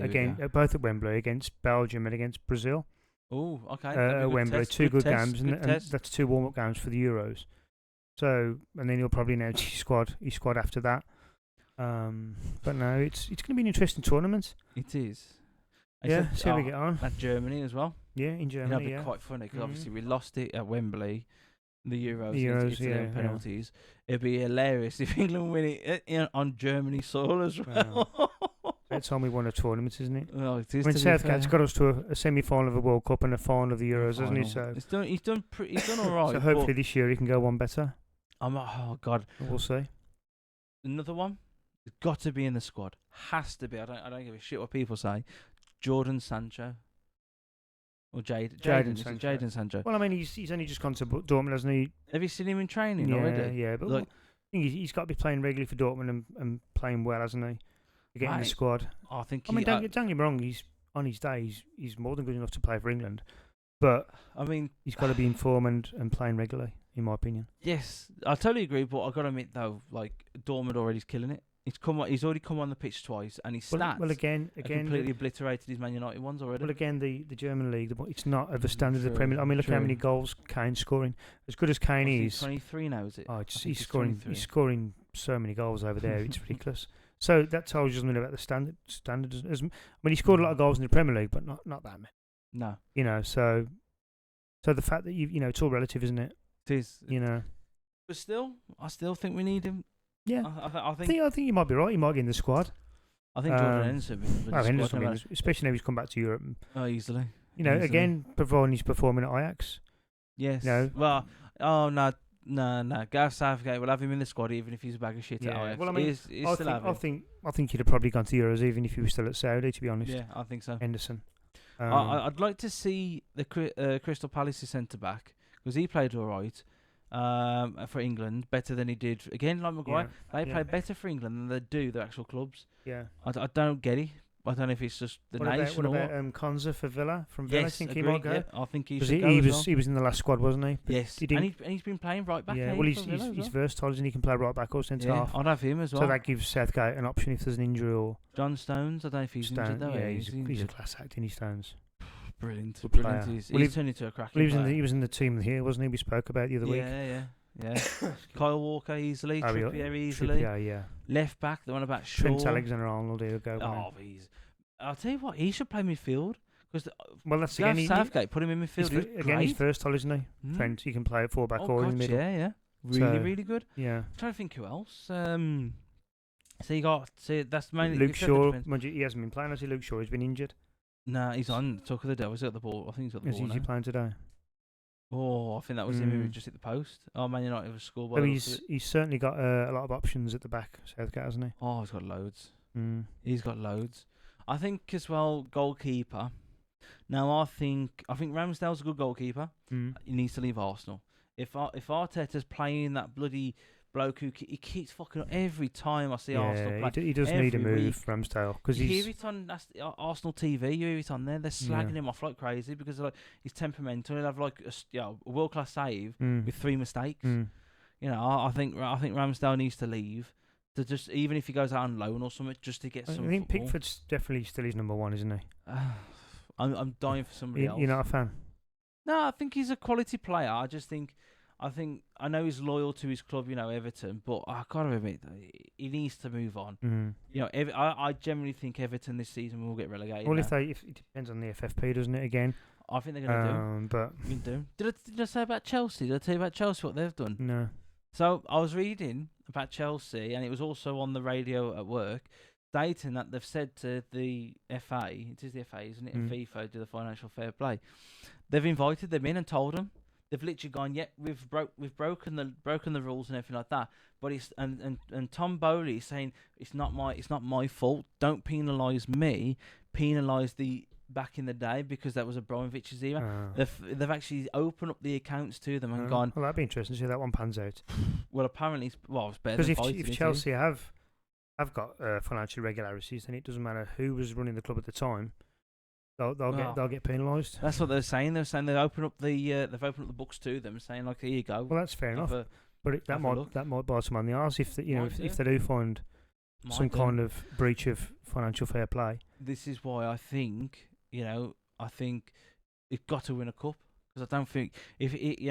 Again, both at Wembley against Belgium and against Brazil. Oh, okay. At Wembley, two good games, and that's two warm-up games for the Euros. So, and then he'll probably announce his squad after that. But no, it's going to be an interesting tournament. It is. Yeah, see how we get on. At Germany as well. Yeah, in Germany. That'd be quite funny because obviously we lost it at Wembley, the Euros, penalties. It'd be hilarious if England win it on Germany soil as well. That's time we won a tournament, isn't it? Well, it is. When Southgate's got us to a semi-final of a World Cup and a final of the Euros, hasn't he? So he's done all right. So hopefully this year he can go one better. Oh God, we'll see. Another one. It's got to be in the squad. Has to be. I don't give a shit what people say. Jordan Sancho. Or Jadon Sancho. Well, I mean, he's only just gone to Dortmund, hasn't he? Have you seen him in training already? Yeah, but I think he's got to be playing regularly for Dortmund and playing well, hasn't he? To get in the squad. I think. Don't get me wrong. He's on his day. He's more than good enough to play for England, but I mean, he's got to be in form and playing regularly, in my opinion. Yes, I totally agree. But I got to admit though, like Dortmund already's killing it. He's already come on the pitch twice, and his stats again, completely obliterated his Man United ones already. Well, again, the German league, it's not of the standard of the Premier League. I mean, look how many goals Kane's scoring. As good as Kane is, 23 now, is it? Oh, he's scoring so many goals over there. It's ridiculous. So that tells you something about the standard. I mean, he scored a lot of goals in the Premier League, but not that many. No. So the fact that it's all relative, isn't it? It is. But still, I still think we need him. Yeah, I think you might be right. He might get in the squad. I think Jordan Henderson. Especially now he's come back to Europe. Easily. Again, providing he's performing at Ajax. Yes. Well, no. Gareth Southgate will have him in the squad even if he's a bag of shit at Ajax. Well, I mean, I think he'd have probably gone to Euros even if he was still at Saudi. To be honest. Yeah, I think so. Henderson. I'd like to see the Crystal Palace centre back because he played all right. For England, better than he did. Again, like Maguire, they play better for England than they do their actual clubs. Yeah. I don't get it. I don't know if it's just the nation what about Konza for Villa? From Villa, yes, I think he might go. Yeah, I think he should go he was in the last squad, wasn't he? But yes. And he's been playing right back. Yeah, well, he's versatile, and he can play right back or centre half. I'd have him as well. So that gives Southgate an option if there's an injury or... John Stones, I don't know if he's injured though. Yeah, he's a class act, isn't he, Stones? Brilliant. He's turned into a cracking player. He was in the team here, wasn't he? We spoke about the other week. Yeah. Kyle Walker easily, Trippier easily. Trippier, yeah. Left back, the one about Shaw. Trent Alexander-Arnold, he'll go. I'll tell you what, he should play midfield. Because that's again, Southgate put him in midfield. He's versatile, isn't he? Trent, he can play at full back or in the middle. Yeah. Really good. Yeah. I'm trying to think who else. That's mainly Luke Shaw. He hasn't been playing, has he? Luke Shaw, he's been injured. Nah, he's on. Talk of the Devils, he's got the ball. I think he's got the ball. Is he playing today? Oh, I think that was him who just hit the post. Oh, Man United was scored by. He's certainly got a lot of options at the back, Southgate, hasn't he? Oh, he's got loads. He's got loads. I think as well, goalkeeper. Now I think Ramsdale's a good goalkeeper. He needs to leave Arsenal. If Arteta's playing that bloody bloke who he keeps fucking up every time I see Arsenal play. He does need a move, Ramsdale, because you hear it on Arsenal TV. You hear it on there. They're slagging him off like crazy because he's temperamental. He'll have a world class save with 3 mistakes. I think Ramsdale needs to leave. To just even if he goes out on loan or something, just to get some. I think football. Pickford's definitely still his number 1, isn't he? I'm dying for somebody else. You're not a fan? No, I think he's a quality player. I know he's loyal to his club, Everton, but I gotta admit he needs to move on. I generally think Everton this season will get relegated. Well, if it depends on the FFP, doesn't it? Again, I think they're gonna do. Did I say about Chelsea? Did I tell you about Chelsea what they've done? No. So I was reading about Chelsea, and it was also on the radio at work, stating that they've said to the FA, it is the FA, isn't it, and FIFA do the financial fair play. They've invited them in and told them. They've literally gone, we've broken the rules and everything like that. But it's and Tom Bowley is saying it's not my fault. Don't penalise me. Penalise the back in the day because that was Abramovich's era. They've actually opened up the accounts to them and gone. Well, that'd be interesting to see how that one pans out. Well, apparently, it's better because if Chelsea have got financial irregularities, then it doesn't matter who was running the club at the time. They'll get penalised. That's what they're saying. They're saying they've opened up the books to them, saying like, here you go. Well, that's fair enough. But that might bite them on the arse if they do find some kind of breach of financial fair play. This is why I think it's got to win a cup, because I don't think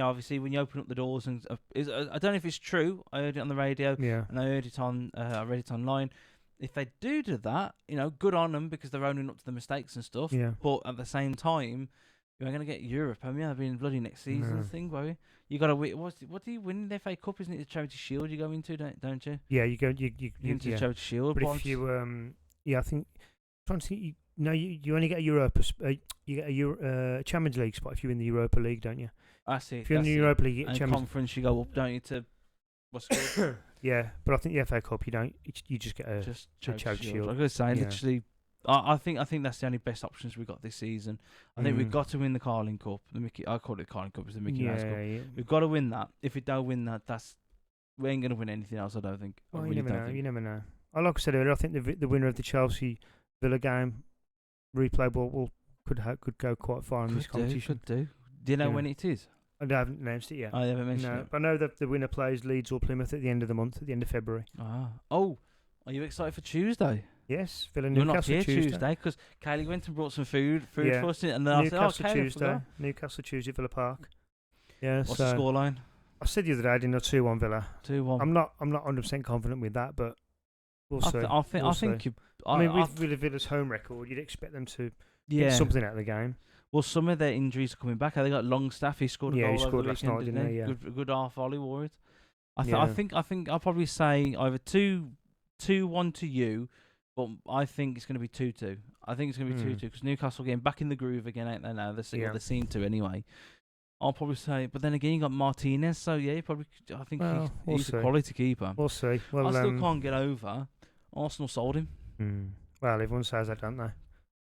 obviously when you open up the doors and I don't know if it's true. I heard it on the radio, and I heard it I read it online. If they do that, good on them because they're owning up to the mistakes and stuff. Yeah. But at the same time, you ain't gonna get Europe. I mean, I've been bloody next season thing, boy. You gotta win. What do you win the FA Cup? Isn't it the Charity Shield you go into? Don't you? Yeah, you go. You into the Charity Shield. But if you I think trying to think. You only get a Europa. You get a Champions League spot if you're in the Europa League, don't you? That's it. If you're in the Europa League, you get Champions Conference, you go up, don't you? To what's called? Yeah, but I think the FA Cup, you don't. You just get a Charity Shield. I was going to say, literally, I think that's the only best options we got this season. I think we've got to win the Carling Cup. I call it the Carling Cup. It's the Mickey Mouse Cup. Yeah. We've got to win that. If we don't win that, we ain't gonna win anything else. I don't think. Well, really you never know. think. You never know. Like I said earlier, I think the winner of the Chelsea Villa game replay could go quite far in this competition. Could do. Do you know when it is? I haven't announced it yet. I haven't mentioned it. But I know that the winner plays Leeds or Plymouth at the end of the month, at the end of February. Oh, are you excited for Tuesday? Yes, Villa You're Newcastle not here Tuesday because Kaylee went and brought some food for us, and then Newcastle I said, Tuesday, Newcastle Tuesday, Villa Park. Yeah. What's the scoreline? I said the other day I didn't know 2-1 Villa. 2-1. I'm not 100% confident with that, but we'll see. I think you. With Villa's home record, you'd expect them to get something out of the game. Well, some of their injuries are coming back. They got Longstaff. He scored a goal. He scored last night, didn't he? Yeah. Good half volley, Warriors. I think I'll probably say either 2-1 to you, but I think it's going to be 2-2. I think it's going to be 2-2 because Newcastle getting back in the groove again, ain't they now? They seem to anyway. I'll probably say, but then again, you got Martinez, so yeah, I think he's a quality keeper. We'll see. Well, I still can't get over Arsenal sold him. Well, everyone says that, don't they?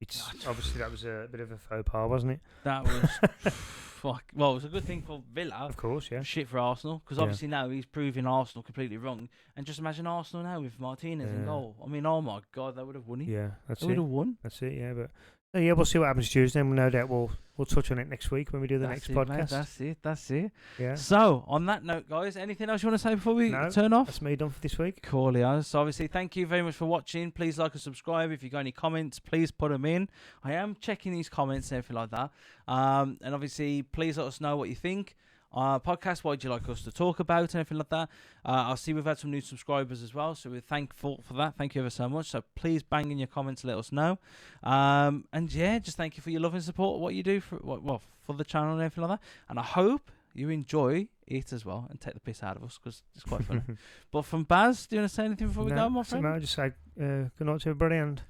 It's obviously that was a bit of a faux pas, wasn't it? That was fuck. Well, it was a good thing for Villa, of course, yeah. Shit for Arsenal, because obviously now he's proving Arsenal completely wrong. And just imagine Arsenal now with Martinez in goal. I mean, oh my God, they would have won it. Yeah, that's it. They would have won. That's it. Yeah, but we'll see what happens Tuesday. And no doubt we'll touch on it next week when we do the next podcast. Mate, that's it. Yeah. So on that note, guys, anything else you want to say before we turn off? That's me done for this week. Cool, yeah. So obviously, thank you very much for watching. Please like and subscribe. If you got any comments, please put them in. I am checking these comments and everything like that. And obviously, please let us know what you think. Podcast, what would you like us to talk about and everything like that. I see we've had some new subscribers as well, so we're thankful for that. Thank you ever so much. So please bang in your comments, let us know. And yeah, just thank you for your love and support, what you do for the channel and everything like that. And I hope you enjoy it as well and take the piss out of us because it's quite funny. But from Baz, do you want to say anything before we go, my friend? No, just say good night to everybody and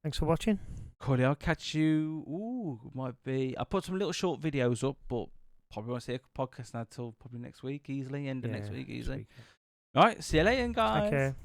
thanks for watching. Cool, I'll catch you. I put some little short videos up, but probably won't see a podcast now till probably next week, end of next week easily. All right, see you later, guys. Take care.